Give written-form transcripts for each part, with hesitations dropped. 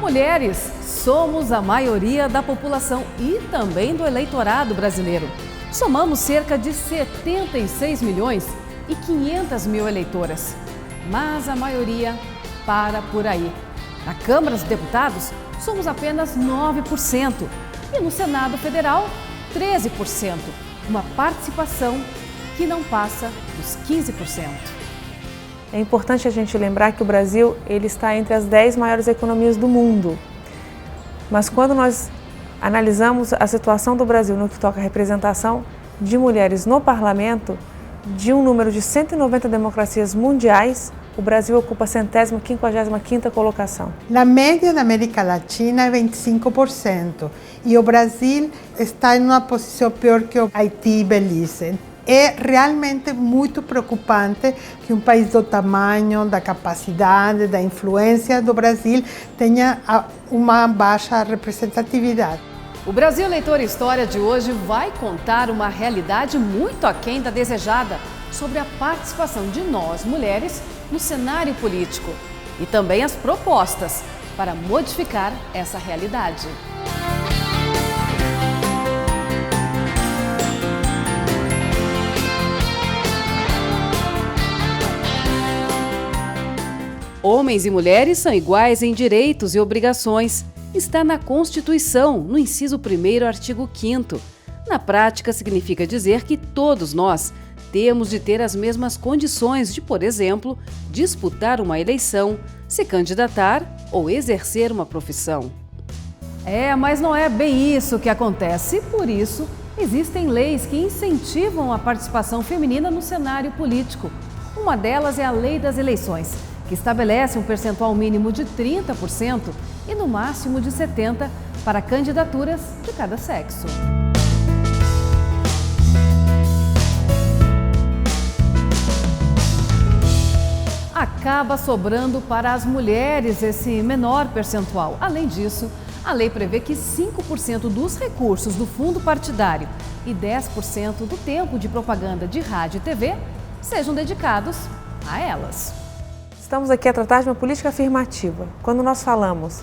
mulheres somos a maioria da população e também do eleitorado brasileiro. Somamos cerca de 76 milhões e 500 mil eleitoras. Mas a maioria para por aí. Na Câmara dos Deputados, somos apenas 9% e no Senado Federal, 13%. Uma participação que não passa dos 15%. É importante a gente lembrar que o Brasil ele está entre as 10 maiores economias do mundo. Mas quando nós analisamos a situação do Brasil no que toca à representação de mulheres no parlamento, de um número de 190 democracias mundiais, o Brasil ocupa a 155ª colocação. A média da América Latina é 25% e o Brasil está em uma posição pior que o Haiti e Belize. É realmente muito preocupante que um país do tamanho, da capacidade, da influência do Brasil tenha uma baixa representatividade. O Brasil Eleitor História de hoje vai contar uma realidade muito aquém da desejada sobre a participação de nós, mulheres, no cenário político e também as propostas para modificar essa realidade. Homens e mulheres são iguais em direitos e obrigações. Está na Constituição, no inciso 1º, artigo 5º. Na prática, significa dizer que todos nós temos de ter as mesmas condições de, por exemplo, disputar uma eleição, se candidatar ou exercer uma profissão. Mas não é bem isso que acontece. Por isso, existem leis que incentivam a participação feminina no cenário político. Uma delas é a Lei das Eleições, que estabelece um percentual mínimo de 30% e no máximo de 70% para candidaturas de cada sexo. Acaba sobrando para as mulheres esse menor percentual. Além disso, a lei prevê que 5% dos recursos do fundo partidário e 10% do tempo de propaganda de rádio e TV sejam dedicados a elas. Estamos aqui a tratar de uma política afirmativa. Quando nós falamos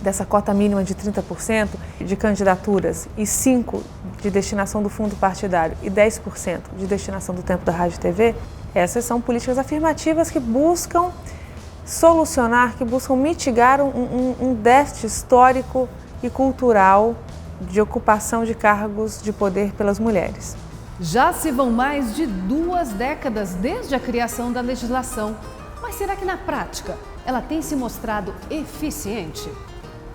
dessa cota mínima de 30% de candidaturas e 5% de destinação do fundo partidário e 10% de destinação do tempo da rádio e TV, essas são políticas afirmativas que buscam solucionar, que buscam mitigar um déficit histórico e cultural de ocupação de cargos de poder pelas mulheres. Já se vão mais de 2 décadas desde a criação da legislação. Mas será que na prática ela tem se mostrado eficiente?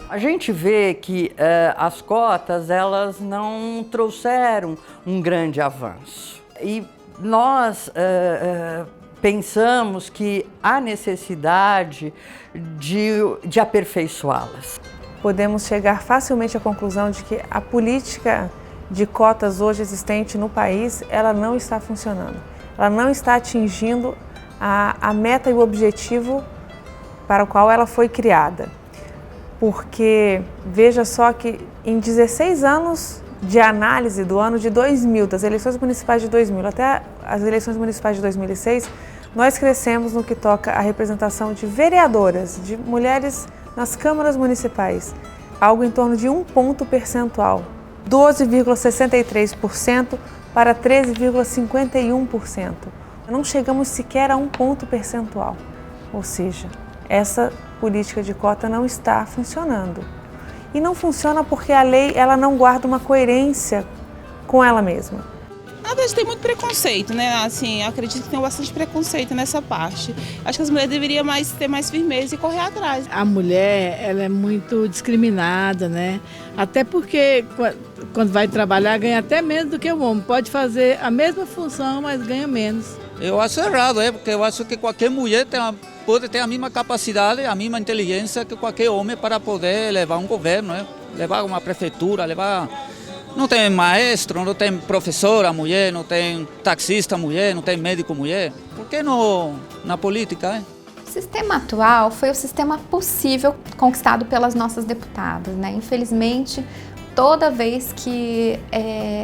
A gente vê que as cotas elas não trouxeram um grande avanço. E nós pensamos que há necessidade de aperfeiçoá-las. Podemos chegar facilmente à conclusão de que a política de cotas hoje existente no país, ela não está funcionando. Ela não está atingindo a meta e o objetivo para o qual ela foi criada. Porque veja só que em 16 anos de análise do ano de 2000, das eleições municipais de 2000 até as eleições municipais de 2006, nós crescemos no que toca à representação de vereadoras, de mulheres nas câmaras municipais, algo em torno de 1 ponto percentual, 12,63% para 13,51%. Não chegamos sequer a 1 ponto percentual, ou seja, essa política de cota não está funcionando. E não funciona porque a lei ela não guarda uma coerência com ela mesma. Na verdade, tem muito preconceito, né? Assim, eu acredito que tem bastante preconceito nessa parte. Acho que as mulheres deveriam ter mais firmeza e correr atrás. A mulher, ela é muito discriminada, né? Até porque quando vai trabalhar ganha até menos do que o homem. Pode fazer a mesma função, mas ganha menos. Eu acho errado, porque eu acho que qualquer mulher pode ter a mesma capacidade, a mesma inteligência que qualquer homem para poder levar um governo, levar uma prefeitura, levar... Não tem maestro, não tem professora mulher, não tem taxista mulher, não tem médico mulher. Por que não na política, O sistema atual foi o sistema possível conquistado pelas nossas deputadas, né? Infelizmente, toda vez que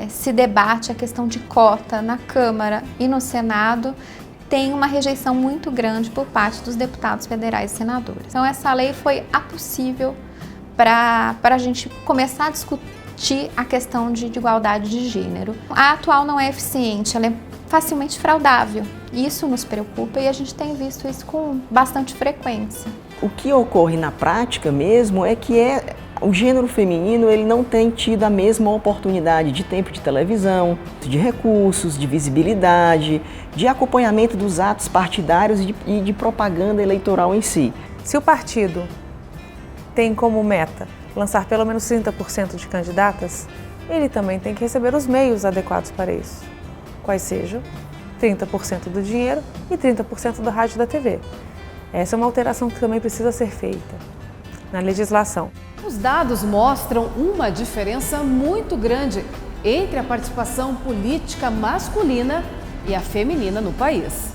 se debate a questão de cota na Câmara e no Senado, tem uma rejeição muito grande por parte dos deputados federais e senadores. Então essa lei foi a possível para a gente começar a discutir a questão de igualdade de gênero. A atual não é eficiente, ela é facilmente fraudável. Isso nos preocupa e a gente tem visto isso com bastante frequência. O que ocorre na prática mesmo é que o gênero feminino ele não tem tido a mesma oportunidade de tempo de televisão, de recursos, de visibilidade, de acompanhamento dos atos partidários e de propaganda eleitoral em si. Se o partido tem como meta lançar pelo menos 30% de candidatas, ele também tem que receber os meios adequados para isso. Quais sejam 30% do dinheiro e 30% do rádio e da TV. Essa é uma alteração que também precisa ser feita na legislação. Os dados mostram uma diferença muito grande entre a participação política masculina e a feminina no país.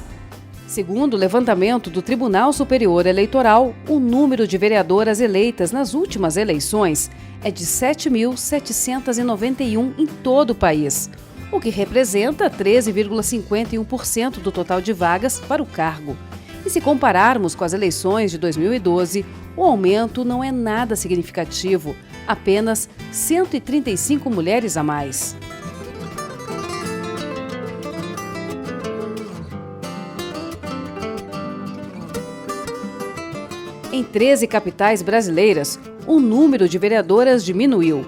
Segundo o levantamento do Tribunal Superior Eleitoral, o número de vereadoras eleitas nas últimas eleições é de 7.791 em todo o país, o que representa 13,51% do total de vagas para o cargo. E se compararmos com as eleições de 2012, o aumento não é nada significativo, apenas 135 mulheres a mais. Em 13 capitais brasileiras, o número de vereadoras diminuiu.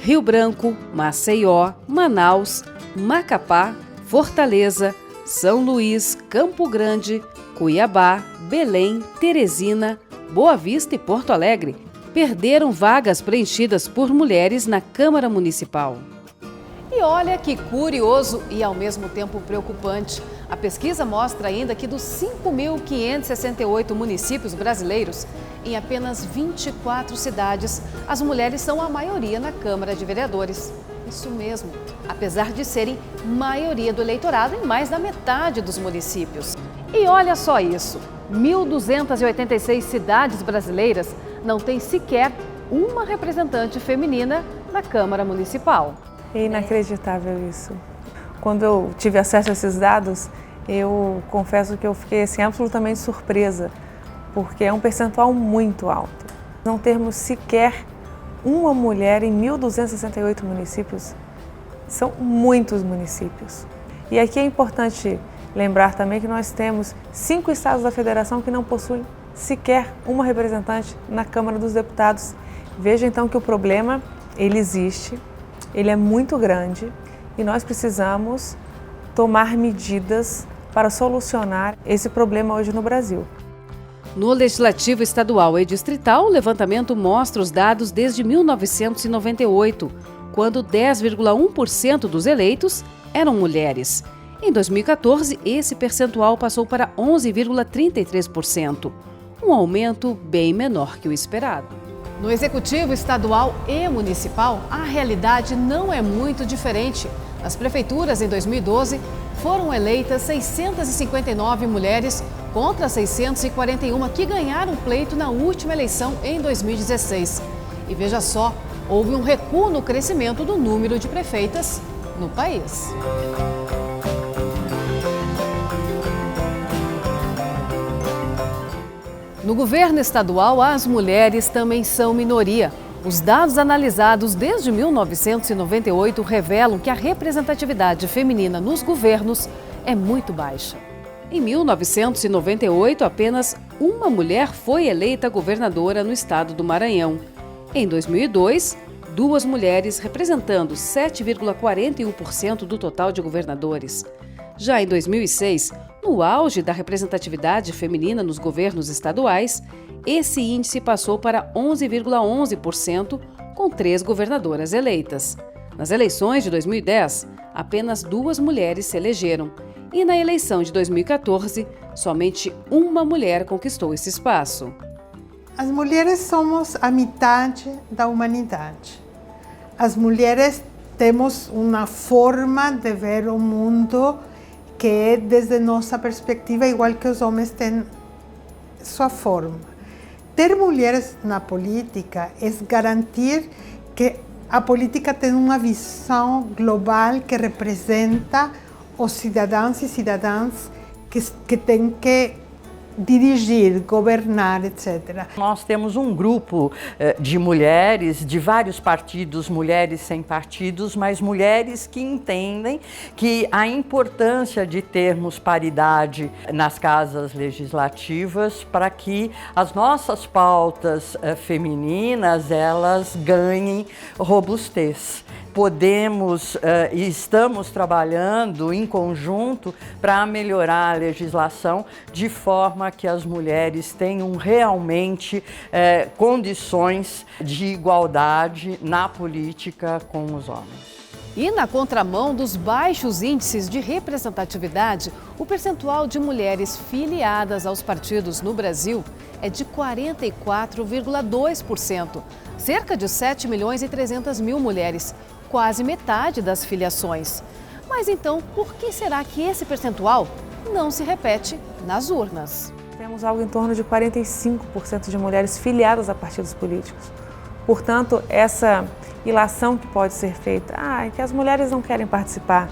Rio Branco, Maceió, Manaus, Macapá, Fortaleza, São Luís, Campo Grande, Cuiabá, Belém, Teresina, Boa Vista e Porto Alegre perderam vagas preenchidas por mulheres na Câmara Municipal. E olha que curioso e ao mesmo tempo preocupante. A pesquisa mostra ainda que dos 5.568 municípios brasileiros, em apenas 24 cidades, as mulheres são a maioria na Câmara de Vereadores. Isso mesmo, apesar de serem maioria do eleitorado em mais da metade dos municípios. E olha só isso, 1.286 cidades brasileiras não têm sequer uma representante feminina na Câmara Municipal. É inacreditável isso. Quando eu tive acesso a esses dados, eu confesso que eu fiquei assim, absolutamente surpresa, porque é um percentual muito alto. Não termos sequer uma mulher em 1.268 municípios, são muitos municípios. E aqui é importante lembrar também que nós temos 5 estados da federação que não possuem sequer uma representante na Câmara dos Deputados. Veja então que o problema, ele existe, ele é muito grande e nós precisamos tomar medidas para solucionar esse problema hoje no Brasil. No Legislativo Estadual e Distrital, o levantamento mostra os dados desde 1998, quando 10,1% dos eleitos eram mulheres. Em 2014, esse percentual passou para 11,33%, um aumento bem menor que o esperado. No Executivo Estadual e Municipal, a realidade não é muito diferente. Nas prefeituras, em 2012, foram eleitas 659 mulheres contra 641 que ganharam pleito na última eleição em 2016. E veja só, houve um recuo no crescimento do número de prefeitas no país. No governo estadual, as mulheres também são minoria. Os dados analisados desde 1998 revelam que a representatividade feminina nos governos é muito baixa. Em 1998, apenas uma mulher foi eleita governadora no estado do Maranhão. Em 2002, 2 mulheres representando 7,41% do total de governadores. Já em 2006, no auge da representatividade feminina nos governos estaduais, esse índice passou para 11,11%, com 3 governadoras eleitas. Nas eleições de 2010, apenas 2 mulheres se elegeram. E na eleição de 2014, somente uma mulher conquistou esse espaço. As mulheres somos a metade da humanidade. As mulheres temos uma forma de ver o mundo que é, desde nossa perspectiva, igual que os homens têm sua forma. Ter mulheres na política é garantir que a política tem uma visão global que representa os cidadãos e cidadãs que tem que dirigir, governar, etc. Nós temos um grupo de mulheres de vários partidos, mulheres sem partidos, mas mulheres que entendem que a importância de termos paridade nas casas legislativas para que as nossas pautas femininas elas ganhem robustez. Podemos e estamos trabalhando em conjunto para melhorar a legislação de forma que as mulheres tenham realmente condições de igualdade na política com os homens. E na contramão dos baixos índices de representatividade, o percentual de mulheres filiadas aos partidos no Brasil é de 44,2%, cerca de 7.300.000 mulheres, quase metade das filiações. Mas então, por que será que esse percentual não se repete nas urnas? Temos algo em torno de 45% de mulheres filiadas a partidos políticos. Portanto, essa ilação que pode ser feita, é que as mulheres não querem participar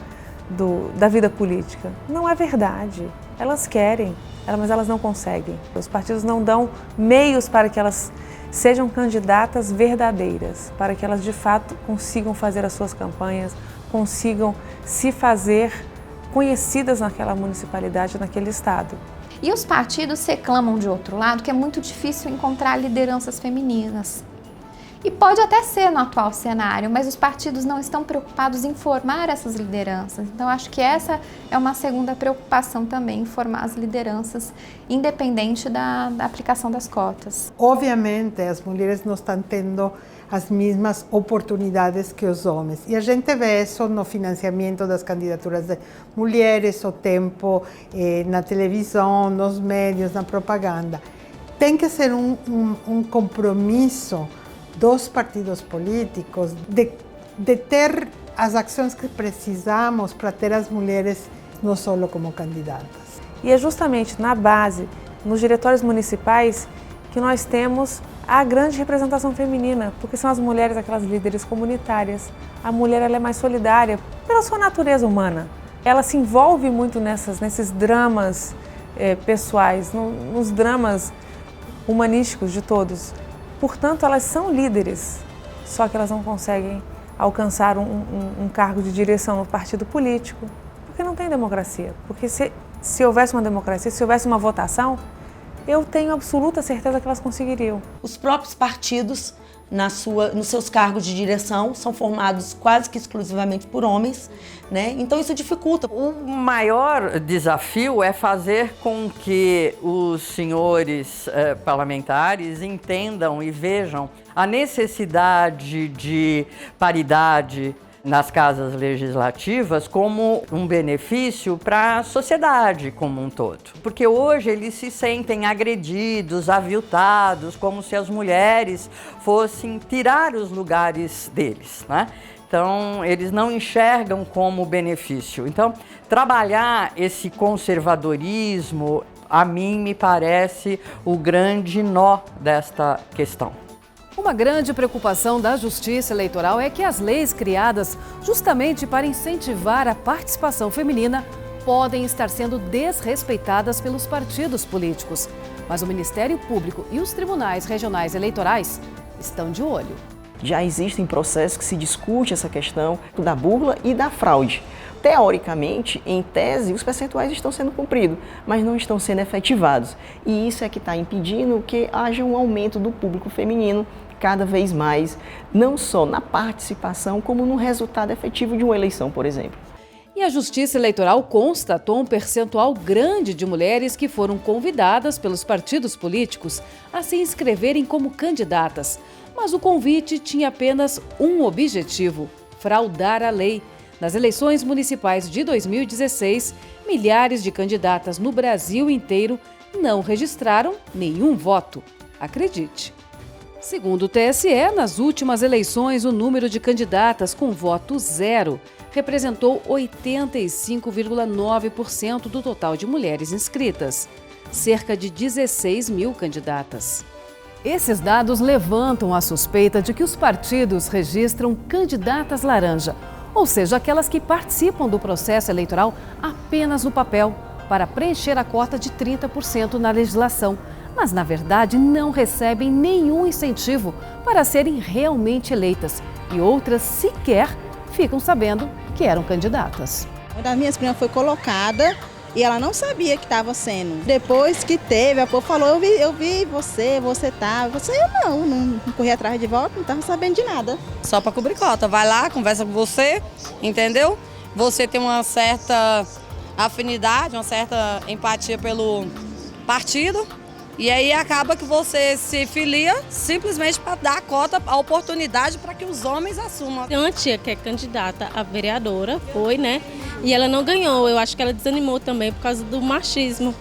da vida política. Não é verdade. Elas querem, mas elas não conseguem. Os partidos não dão meios para que elas sejam candidatas verdadeiras, para que elas de fato consigam fazer as suas campanhas, consigam se fazer conhecidas naquela municipalidade, naquele estado. E os partidos reclamam, de outro lado, que é muito difícil encontrar lideranças femininas. E pode até ser no atual cenário, mas os partidos não estão preocupados em formar essas lideranças. Então, acho que essa é uma segunda preocupação também, formar as lideranças, independente da aplicação das cotas. Obviamente, as mulheres não estão tendo as mesmas oportunidades que os homens. E a gente vê isso no financiamento das candidaturas de mulheres, o tempo na televisão, nos médios, na propaganda. Tem que ser um compromisso dos partidos políticos de ter as ações que precisamos para ter as mulheres não só como candidatas. E é justamente na base, nos diretórios municipais, que nós temos a grande representação feminina, porque são as mulheres aquelas líderes comunitárias. A mulher ela é mais solidária pela sua natureza humana. Ela se envolve muito nesses dramas pessoais, nos dramas humanísticos de todos. Portanto, elas são líderes, só que elas não conseguem alcançar um cargo de direção no partido político, porque não tem democracia. Porque se houvesse uma democracia, se houvesse uma votação, eu tenho absoluta certeza que elas conseguiriam. Os próprios partidos, nos seus cargos de direção, são formados quase que exclusivamente por homens, né? Então isso dificulta. O maior desafio é fazer com que os senhores parlamentares entendam e vejam a necessidade de paridade nas casas legislativas como um benefício para a sociedade como um todo. Porque hoje eles se sentem agredidos, aviltados, como se as mulheres fossem tirar os lugares deles, né? Então, eles não enxergam como benefício. Então, trabalhar esse conservadorismo, a mim me parece o grande nó desta questão. Uma grande preocupação da Justiça Eleitoral é que as leis criadas justamente para incentivar a participação feminina podem estar sendo desrespeitadas pelos partidos políticos. Mas o Ministério Público e os tribunais regionais eleitorais estão de olho. Já existem processos que se discute essa questão da burla e da fraude. Teoricamente, em tese, os percentuais estão sendo cumpridos, mas não estão sendo efetivados. E isso é que está impedindo que haja um aumento do público feminino cada vez mais, não só na participação, como no resultado efetivo de uma eleição, por exemplo. E a Justiça Eleitoral constatou um percentual grande de mulheres que foram convidadas pelos partidos políticos a se inscreverem como candidatas. Mas o convite tinha apenas um objetivo: fraudar a lei. Nas eleições municipais de 2016, milhares de candidatas no Brasil inteiro não registraram nenhum voto. Acredite. Segundo o TSE, nas últimas eleições, o número de candidatas com voto zero representou 85,9% do total de mulheres inscritas, cerca de 16 mil candidatas. Esses dados levantam a suspeita de que os partidos registram candidatas laranja, ou seja, aquelas que participam do processo eleitoral apenas no papel, para preencher a cota de 30% na legislação, mas na verdade não recebem nenhum incentivo para serem realmente eleitas e outras sequer ficam sabendo que eram candidatas. Uma das minhas primas foi colocada e ela não sabia que estava sendo. Depois que teve, a povo falou, eu vi você tá. Eu não corri atrás de volta, não estava sabendo de nada. Só para cobrir cota, vai lá, conversa com você, entendeu? Você tem uma certa afinidade, uma certa empatia pelo partido e aí acaba que você se filia simplesmente para dar a cota, a oportunidade para que os homens assumam. Tem uma tia que é candidata a vereadora, foi, né? E ela não ganhou, eu acho que ela desanimou também por causa do machismo,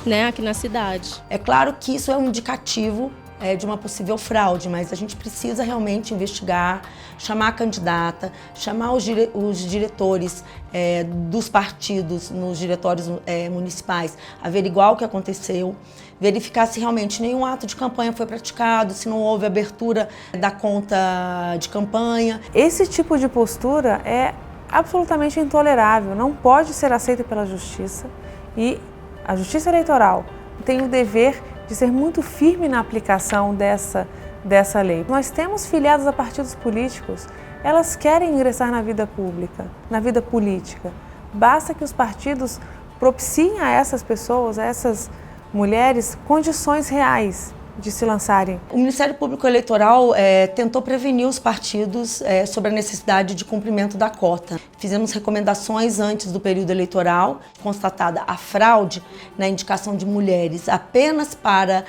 né, aqui na cidade. É claro que isso é um indicativo de uma possível fraude, mas a gente precisa realmente investigar, chamar a candidata, chamar os diretores dos partidos nos diretórios municipais, averiguar o que aconteceu, verificar se realmente nenhum ato de campanha foi praticado, se não houve abertura da conta de campanha. Esse tipo de postura é absolutamente intolerável, não pode ser aceita pela justiça e a Justiça Eleitoral tem o dever de ser muito firme na aplicação dessa lei. Nós temos filiados a partidos políticos, elas querem ingressar na vida pública, na vida política. Basta que os partidos propiciem a essas pessoas, a essas mulheres, condições reais de se lançarem. O Ministério Público Eleitoral tentou prevenir os partidos sobre a necessidade de cumprimento da cota. Fizemos recomendações antes do período eleitoral, constatada a fraude na indicação de mulheres apenas para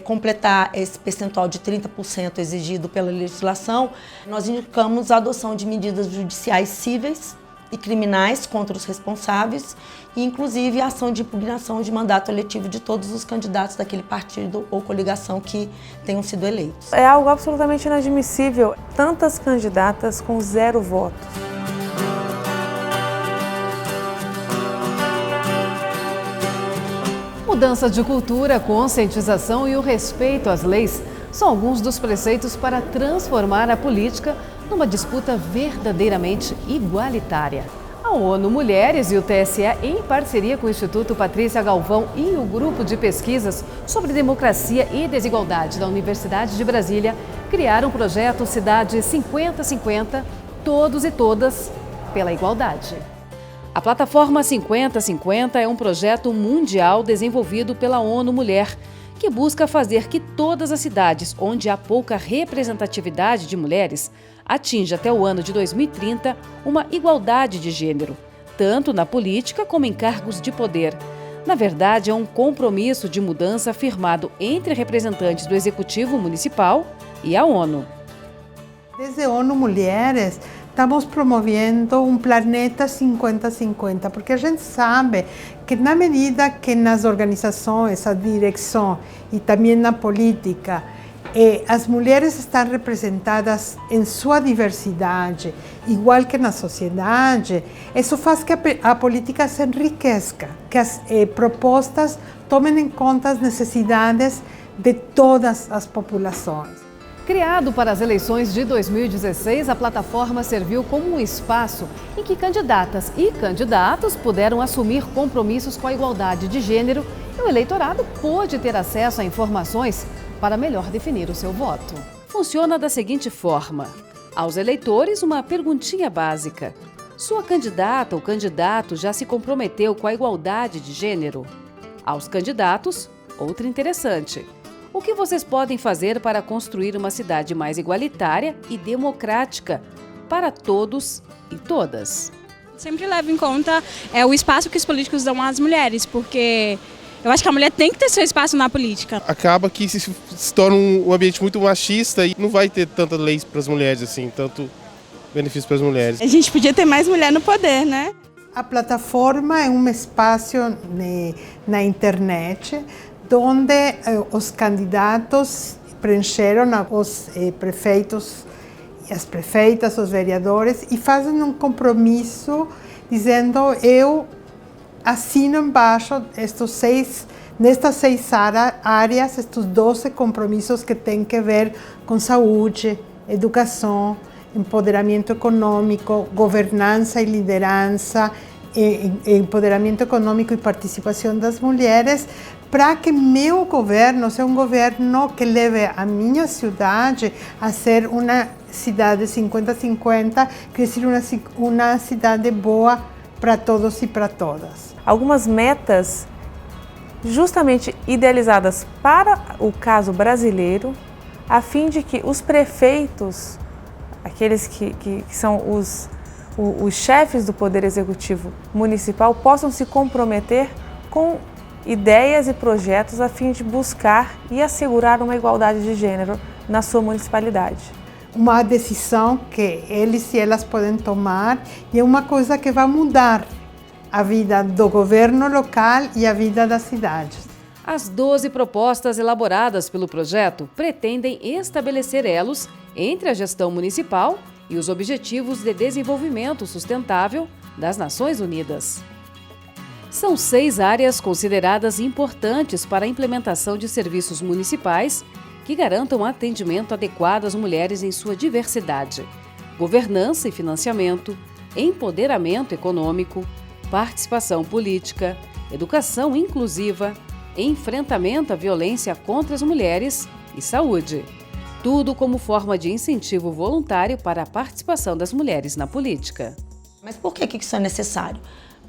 completar esse percentual de 30% exigido pela legislação. Nós indicamos a adoção de medidas judiciais cíveis e criminais contra os responsáveis e, inclusive, a ação de impugnação de mandato eletivo de todos os candidatos daquele partido ou coligação que tenham sido eleitos. É algo absolutamente inadmissível, tantas candidatas com 0 votos. Mudança de cultura, conscientização e o respeito às leis são alguns dos preceitos para transformar a política numa disputa verdadeiramente igualitária. A ONU Mulheres e o TSE, em parceria com o Instituto Patrícia Galvão e o Grupo de Pesquisas sobre Democracia e Desigualdade da Universidade de Brasília, criaram o projeto Cidade 50-50, Todos e Todas pela Igualdade. A plataforma 50-50 é um projeto mundial desenvolvido pela ONU Mulher, que busca fazer que todas as cidades onde há pouca representatividade de mulheres atinja até o ano de 2030 uma igualdade de gênero, tanto na política como em cargos de poder. Na verdade, é um compromisso de mudança firmado entre representantes do Executivo Municipal e a ONU. Desde a ONU Mulheres, estamos promovendo um planeta 50-50, porque a gente sabe que na medida que nas organizações, a direção e também na política, as mulheres estão representadas em sua diversidade, igual que na sociedade, isso faz que a política se enriqueça, que as propostas tomem em conta as necessidades de todas as populações. Criado para as eleições de 2016, a plataforma serviu como um espaço em que candidatas e candidatos puderam assumir compromissos com a igualdade de gênero e o eleitorado pôde ter acesso a informações para melhor definir o seu voto. Funciona da seguinte forma: aos eleitores, uma perguntinha básica. Sua candidata ou candidato já se comprometeu com a igualdade de gênero? Aos candidatos, outra interessante. O que vocês podem fazer para construir uma cidade mais igualitária e democrática para todos e todas? Sempre levo em conta o espaço que os políticos dão às mulheres, porque eu acho que a mulher tem que ter seu espaço na política. Acaba que se torna um ambiente muito machista e não vai ter tantas leis para as mulheres, assim, tanto benefício para as mulheres. A gente podia ter mais mulher no poder, né? A plataforma é um espaço na internet onde os candidatos preencheram os prefeitos, as prefeitas, os vereadores e fazem um compromisso dizendo: eu assino embaixo nestas seis áreas, estes 12 compromissos que têm que ver com saúde, educação, empoderamento econômico, governança e liderança, empoderamento econômico e participação das mulheres, para que meu governo seja um governo que leve a minha cidade a ser uma cidade 50-50, quer dizer, uma cidade boa para todos e para todas. Algumas metas justamente idealizadas para o caso brasileiro, a fim de que os prefeitos, aqueles que são os chefes do Poder Executivo Municipal, possam se comprometer com ideias e projetos a fim de buscar e assegurar uma igualdade de gênero na sua municipalidade. Uma decisão que eles e elas podem tomar e é uma coisa que vai mudar a vida do governo local e a vida das cidades. As 12 propostas elaboradas pelo projeto pretendem estabelecer elos entre a gestão municipal e os Objetivos de Desenvolvimento Sustentável das Nações Unidas. São 6 áreas consideradas importantes para a implementação de serviços municipais que garantam atendimento adequado às mulheres em sua diversidade: governança e financiamento, empoderamento econômico, participação política, educação inclusiva, enfrentamento à violência contra as mulheres e saúde. Tudo como forma de incentivo voluntário para a participação das mulheres na política. Mas por que isso é necessário?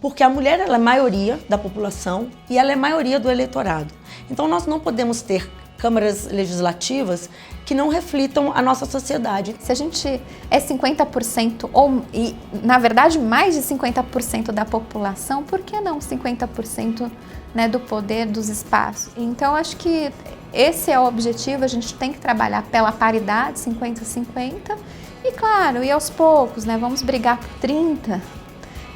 Porque a mulher ela é maioria da população e ela é maioria do eleitorado. Então nós não podemos ter câmaras legislativas que não reflitam a nossa sociedade. Se a gente é 50% e na verdade mais de 50% da população, por que não 50%, né, do poder, dos espaços? Então acho que esse é o objetivo, a gente tem que trabalhar pela paridade, 50-50, e claro, e aos poucos, né, vamos brigar por 30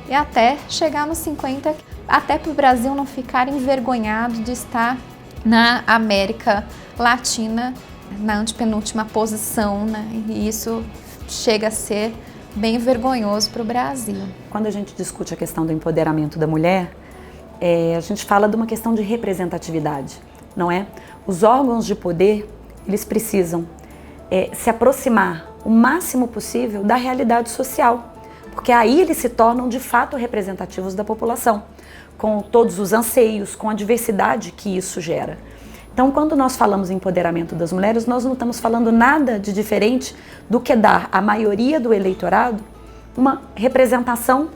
e até chegar nos 50, até para o Brasil não ficar envergonhado de estar na América Latina, na antepenúltima posição, né? E isso chega a ser bem vergonhoso para o Brasil. Quando a gente discute a questão do empoderamento da mulher, a gente fala de uma questão de representatividade, não é? Os órgãos de poder, eles precisam se aproximar o máximo possível da realidade social, porque aí eles se tornam de fato representativos da população, com todos os anseios, com a diversidade que isso gera. Então, quando nós falamos em empoderamento das mulheres, nós não estamos falando nada de diferente do que dar à maioria do eleitorado uma representação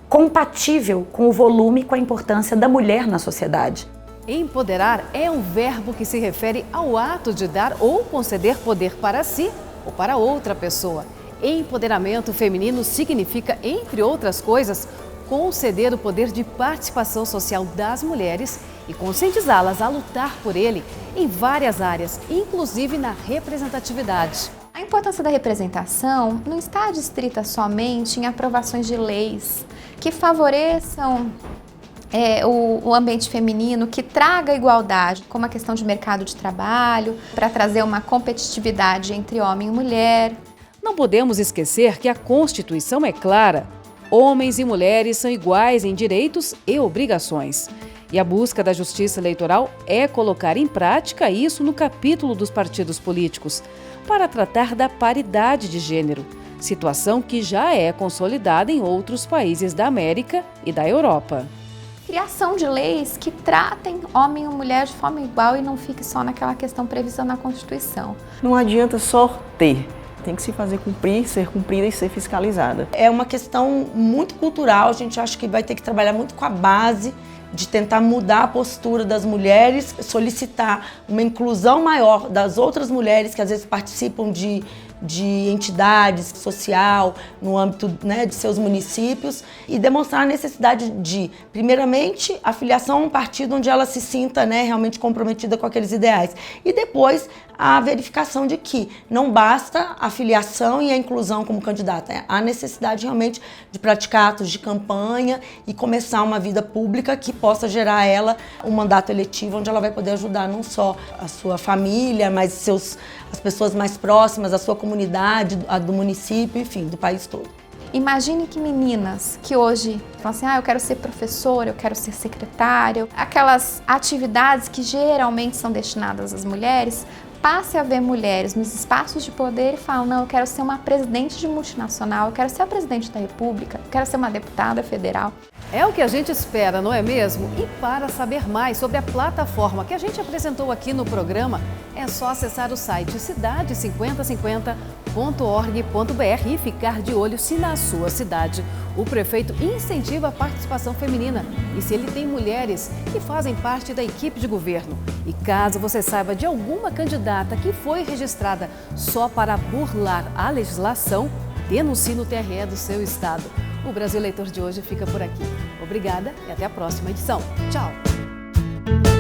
compatível com o volume e com a importância da mulher na sociedade. Empoderar é um verbo que se refere ao ato de dar ou conceder poder para si ou para outra pessoa. Empoderamento feminino significa, entre outras coisas, conceder o poder de participação social das mulheres e conscientizá-las a lutar por ele em várias áreas, inclusive na representatividade. A importância da representação não está adstrita somente em aprovações de leis que favoreçam o ambiente feminino, que traga igualdade, como a questão de mercado de trabalho, para trazer uma competitividade entre homem e mulher. Não podemos esquecer que a Constituição é clara. Homens e mulheres são iguais em direitos e obrigações. E a busca da justiça eleitoral é colocar em prática isso no capítulo dos partidos políticos, para tratar da paridade de gênero, situação que já é consolidada em outros países da América e da Europa. Criação de leis que tratem homem e mulher de forma igual e não fique só naquela questão prevista na Constituição. Não adianta só ter. Tem que se fazer cumprir, ser cumprida e ser fiscalizada. É uma questão muito cultural, a gente acha que vai ter que trabalhar muito com a base de tentar mudar a postura das mulheres, solicitar uma inclusão maior das outras mulheres que às vezes participam de entidades social, no âmbito, né, de seus municípios, e demonstrar a necessidade de, primeiramente, a filiação a um partido onde ela se sinta, né, realmente comprometida com aqueles ideais. E depois, a verificação de que não basta a filiação e a inclusão como candidata. Há necessidade realmente de praticar atos de campanha e começar uma vida pública que possa gerar a ela um mandato eletivo onde ela vai poder ajudar não só a sua família, mas as pessoas mais próximas, a sua comunidade, a do município, enfim, do país todo. Imagine que meninas que hoje falam assim, eu quero ser professora, eu quero ser secretária, aquelas atividades que geralmente são destinadas às mulheres, passe a ver mulheres nos espaços de poder e fale, não, eu quero ser uma presidente de multinacional, eu quero ser a presidente da República, eu quero ser uma deputada federal. É o que a gente espera, não é mesmo? E para saber mais sobre a plataforma que a gente apresentou aqui no programa, é só acessar o site cidade5050.org.br e ficar de olho se na sua cidade o prefeito incentiva a participação feminina e se ele tem mulheres que fazem parte da equipe de governo. E caso você saiba de alguma candidata que foi registrada só para burlar a legislação, denuncie no TRE do seu estado. O Brasil Eleitor de hoje fica por aqui. Obrigada e até a próxima edição. Tchau!